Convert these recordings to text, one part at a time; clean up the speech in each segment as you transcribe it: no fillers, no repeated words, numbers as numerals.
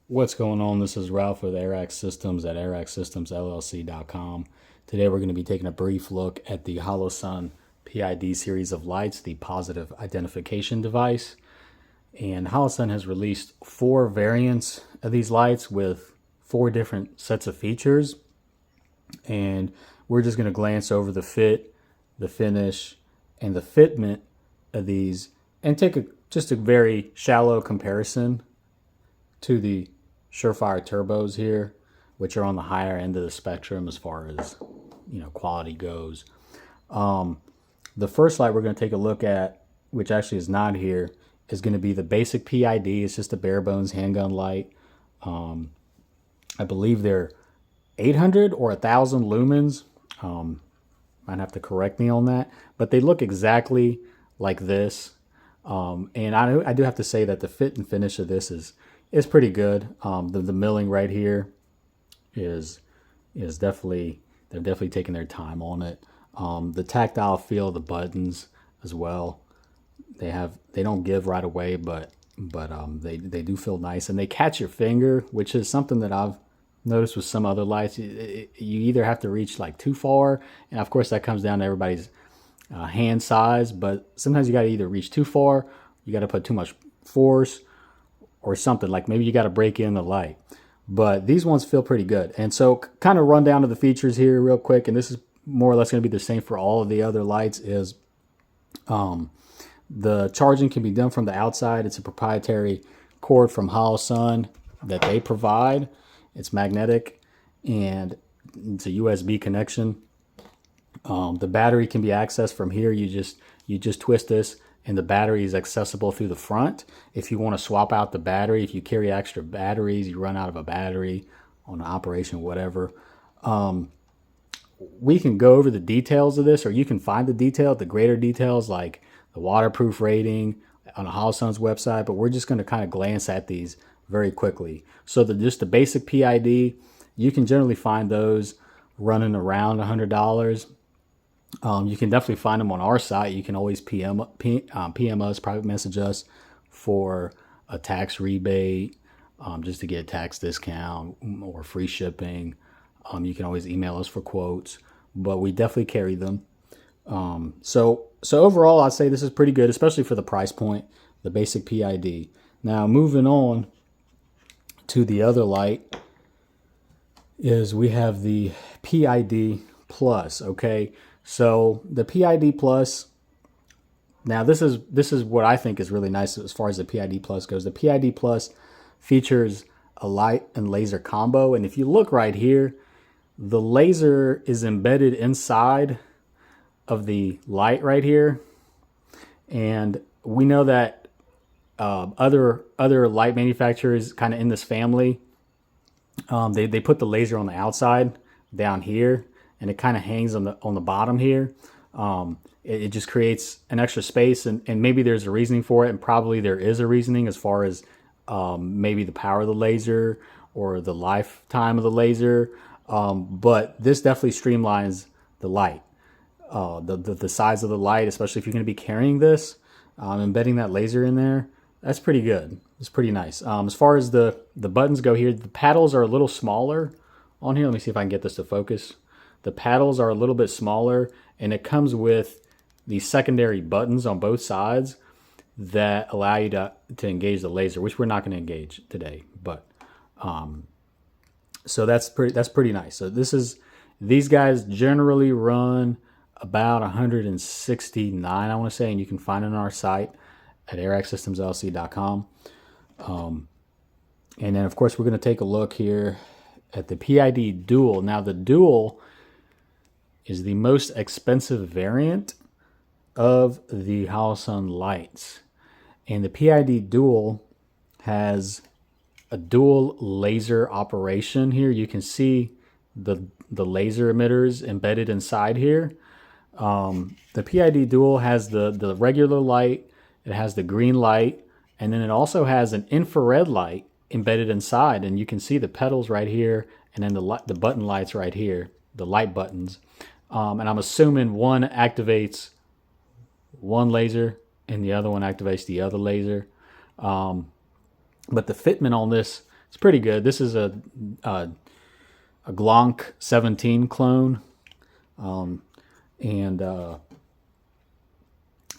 What's going on? This is Ralph with AirX Systems at airxsystemsllc.com. Today we're going to be taking a brief look at the Holosun P.ID series of lights, the positive identification device. And Holosun has released 4 variants of these lights with 4 different sets of features. And we're just going to glance over the fit, the finish, and the fitment of these and take just a very shallow comparison to the Surefire turbos here, which are on the higher end of the spectrum as far as quality goes. The first light we're going to take a look at, which actually is not here, is going to be the basic P.ID. It's just a bare bones handgun light. I believe they're 800 or 1,000 lumens. Might have to correct me on that, but they look exactly like this. And I do have to say that the fit and finish of this is pretty good. The milling right here is definitely, they're definitely taking their time on it. The tactile feel of the buttons as well. They don't give right away, but they do feel nice, and they catch your finger, which is something that I've noticed with some other lights. You either have to reach like too far, and of course that comes down to everybody's hand size, but sometimes you got to either reach too far, you got to put too much force, or something like maybe you got to break in the light. But these ones feel pretty good. And so kind of run down to the features here real quick, and this is more or less going to be the same for all of the other lights. Is the charging can be done from the outside. It's a proprietary cord from Holosun that they provide. It's magnetic and it's a USB connection. The battery can be accessed from here. You just twist this, and the battery is accessible through the front. If you want to swap out the battery, if you carry extra batteries, you run out of a battery on an operation, whatever. We can go over the details of this, or you can find the greater details like the waterproof rating on Holosun's website, but we're just going to kind of glance at these very quickly. So just the basic P.ID, you can generally find those running around $100. You can definitely find them on our site. You can always PM us, private message us for a tax rebate, just to get a tax discount or free shipping. You can always email us for quotes, but we definitely carry them. So overall, I'd say this is pretty good, especially for the price point, the basic P.ID. Now, moving on to the other light, is we have the P.ID Plus. Okay, so the P.ID Plus. Now, this is what I think is really nice as far as the P.ID Plus goes. The P.ID Plus features a light and laser combo, and if you look right here, the laser is embedded inside of the light right here, and we know that other light manufacturers kind of in this family, they put the laser on the outside down here, and it kind of hangs on the bottom here. It just creates an extra space, and maybe there's a reasoning for it, and probably there is a reasoning as far as maybe the power of the laser or the lifetime of the laser. But this definitely streamlines the light, the size of the light, especially if you're going to be carrying this, embedding that laser in there. That's pretty good. It's pretty nice. As far as the buttons go here, the paddles are a little smaller on here. Let me see if I can get this to focus. The paddles are a little bit smaller, and it comes with these secondary buttons on both sides that allow you to engage the laser, which we're not going to engage today. But so that's pretty nice. So these guys generally run about 169, I want to say, and you can find it on our site at airxsystemsllc.com. And then, of course, we're going to take a look here at the P.ID Dual. Now, the Dual is the most expensive variant of the Holosun lights. And the P.ID Dual has a dual laser operation here. You can see the laser emitters embedded inside here. The P.ID Dual has the regular light, it has the green light, and then it also has an infrared light embedded inside, and you can see the pedals right here, and then the button lights right here, the light buttons. And I'm assuming one activates one laser and the other one activates the other laser. But the fitment on this It's pretty good. This is a Glonk 17 clone, and I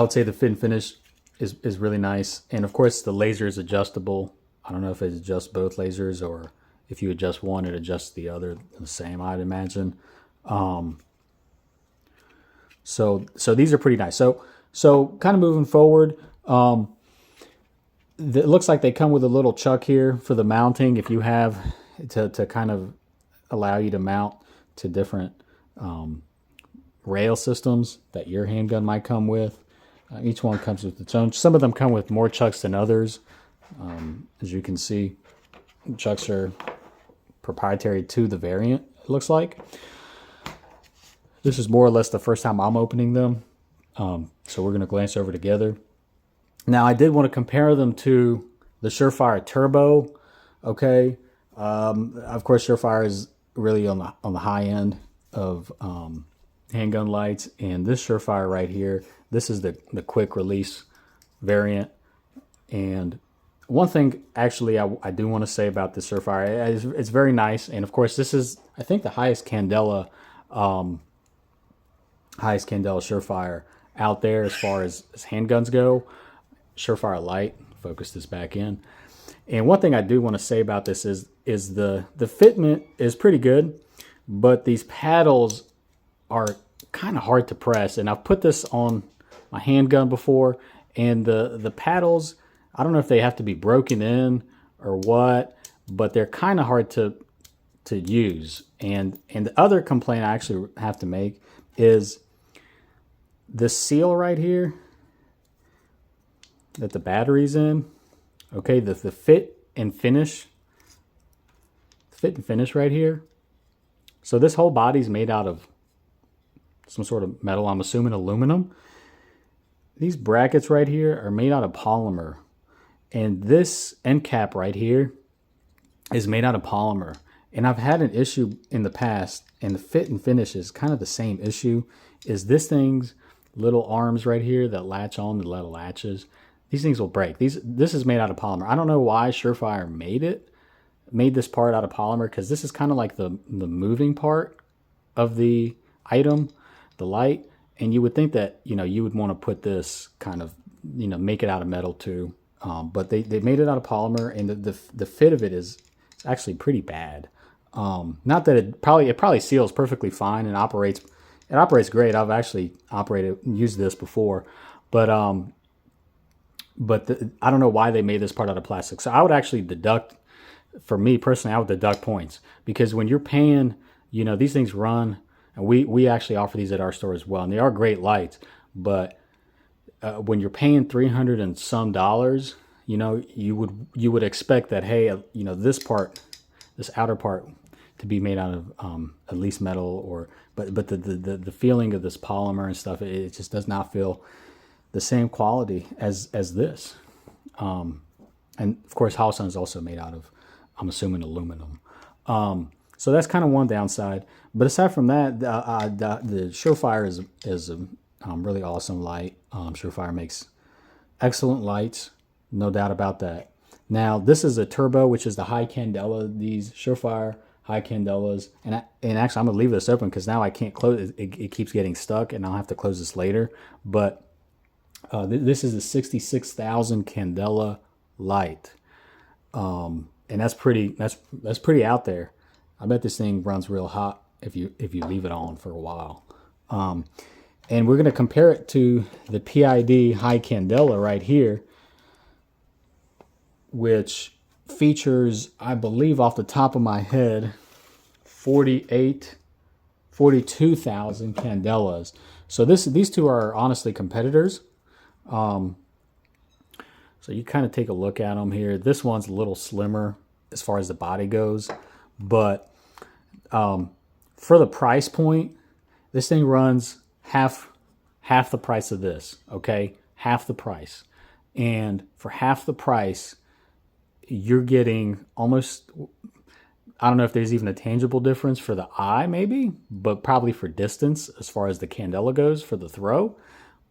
would say the fit and finish is really nice. And of course, the laser is adjustable. I don't know if it adjusts both lasers or if you adjust one, it adjusts the other the same, I'd imagine. So these are pretty nice. So kind of moving forward, it looks like they come with a little chuck here for the mounting. If you have to kind of allow you to mount to different rail systems that your handgun might come with. Each one comes with its own. Some of them come with more chucks than others. As you can see, chucks are proprietary to the variant, it looks like. This is more or less the first time I'm opening them. So we're going to glance over together. Now, I did want to compare them to the Surefire Turbo. Okay. Of course, Surefire is really on the high end of handgun lights. And this Surefire right here, this is the quick release variant. And one thing actually I do want to say about this Surefire, it's very nice. And of course, this is, I think, the highest Candela Surefire out there as far as handguns go. Surefire Light, focus this back in. And one thing I do want to say about this is the fitment is pretty good, but these paddles are kind of hard to press. And I've put this on my handgun before, and the paddles, I don't know if they have to be broken in or what, but they're kind of hard to use. And the other complaint I actually have to make is the seal right here that the battery's in. Okay, the fit and finish right here. So this whole body's made out of some sort of metal, I'm assuming aluminum. These brackets right here are made out of polymer. And this end cap right here is made out of polymer. And I've had an issue in the past, and the fit and finish is kind of the same issue, is this thing's little arms right here that latch on, the little latches. These things will break. This is made out of polymer. I don't know why Surefire made this part out of polymer, because this is kind of like the moving part of the item, the light. And you would think that, you would want to put this kind of, make it out of metal too. But they made it out of polymer, and the fit of it is actually pretty bad. Not that it probably seals perfectly fine and operates great. I've actually used this before, but I don't know why they made this part out of plastic. So I would actually deduct, for me personally, I would deduct points, because when you're paying, these things run, and we actually offer these at our store as well, and they are great lights, but when you're paying $300 and some, you would expect that, hey, this outer part to be made out of at least metal, but the feeling of this polymer and stuff, it just does not feel the same quality as this. And of course, Holosun is also made out of, I'm assuming, aluminum. So that's kind of one downside. But aside from that, the Surefire is a really awesome light. Surefire makes excellent lights, no doubt about that. Now, this is a turbo, which is the high candela. These Surefire high candelas, and actually, I'm gonna leave this open because now I can't close it. It keeps getting stuck, and I'll have to close this later. But this is a 66,000 candela light, and that's pretty out there. I bet this thing runs real hot if you leave it on for a while. And we're going to compare it to the P.ID. high candela right here, which features, I believe off the top of my head, 42,000 candelas. So these two are honestly competitors. So you kind of take a look at them here. This one's a little slimmer as far as the body goes, but for the price point, this thing runs half the price of this. Okay, half the price, and for half the price, you're getting almost, I don't know if there's even a tangible difference for the eye, maybe, but probably for distance as far as the candela goes for the throw.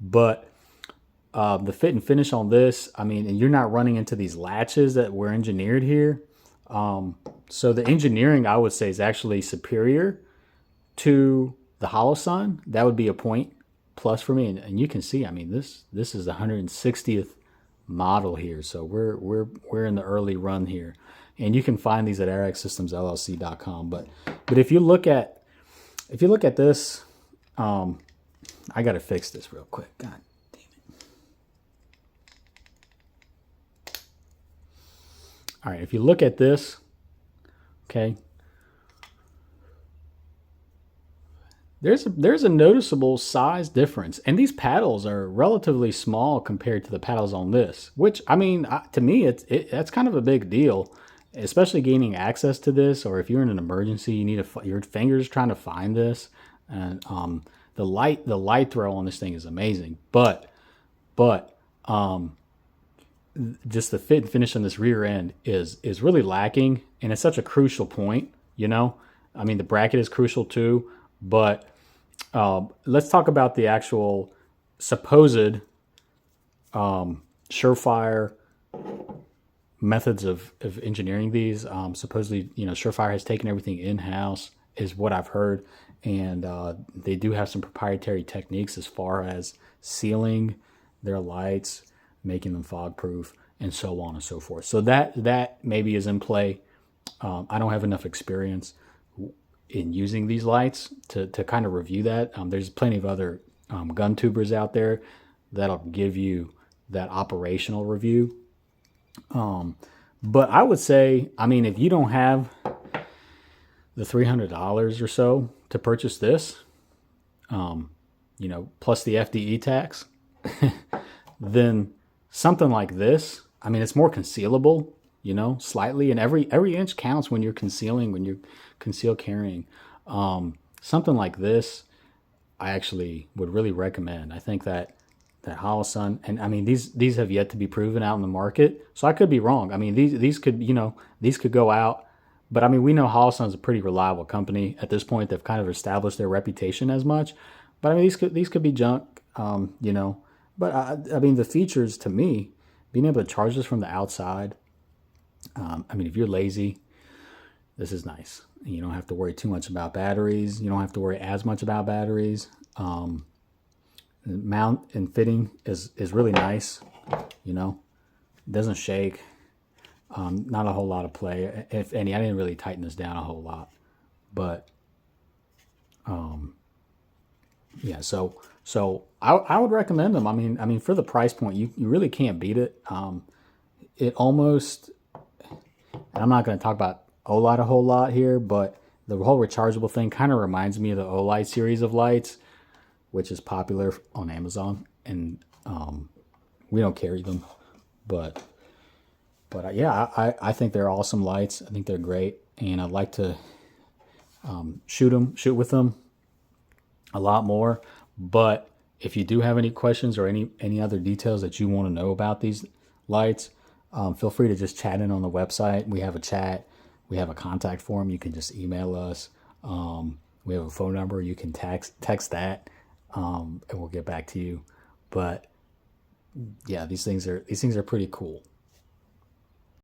But the fit and finish on this, I mean, and you're not running into these latches that were engineered here. So the engineering, I would say, is actually superior to the Holosun. That would be a point plus for me. And you can see, I mean, this is the 160th model here. So we're in the early run here. And you can find these at rxsystemsllc.com. But if you look at this, I got to fix this real quick. God damn it. All right, if you look at this, okay, there's a noticeable size difference, and these paddles are relatively small compared to the paddles on this. Which, I mean, to me, that's kind of a big deal, especially gaining access to this, or if you're in an emergency, you need your fingers trying to find this, and the light throw on this thing is amazing, but just the fit and finish on this rear end is really lacking, and it's such a crucial point. You know, I mean, the bracket is crucial too, but let's talk about the actual supposed surefire methods of engineering these. Supposedly, you know, Surefire has taken everything in-house, is what I've heard, and they do have some proprietary techniques as far as sealing their lights, making them fog proof, and so on and so forth. So that maybe is in play. I don't have enough experience in using these lights to kind of review that. There's plenty of other gun tubers out there that'll give you that operational review. But I would say, I mean, if you don't have the $300 or so to purchase this, you know, plus the FDE tax, then something like this, I mean, it's more concealable, you know, slightly, and every inch counts when you're concealing, when you're conceal carrying. Something like this, I actually would really recommend. I think that Holosun, and I mean, these have yet to be proven out in the market, so I could be wrong. I mean, these could, you know, these could go out, but I mean, we know Holosun is a pretty reliable company at this point. They've kind of established their reputation as much, but I mean, these could be junk, you know. But I mean, the features, to me, being able to charge this from the outside. I mean, if you're lazy, this is nice. You don't have to worry too much about batteries. You don't have to worry as much about batteries. Mount and fitting is really nice. You know, it doesn't shake. Not a whole lot of play, if any. I didn't really tighten this down a whole lot, but yeah. So I would recommend them. I mean, for the price point, you really can't beat it. It almost, and I'm not going to talk about a whole lot here, but the whole rechargeable thing kind of reminds me of the Olight series of lights, which is popular on Amazon, and we don't carry them, but yeah, I think they're awesome lights. I think they're great, and I'd like to shoot with them a lot more. But if you do have any questions or any other details that you want to know about these lights, feel free to just chat in on the website. We have a chat. We have a contact form. You can just email us. We have a phone number. You can text that, and we'll get back to you. But yeah, these things are pretty cool.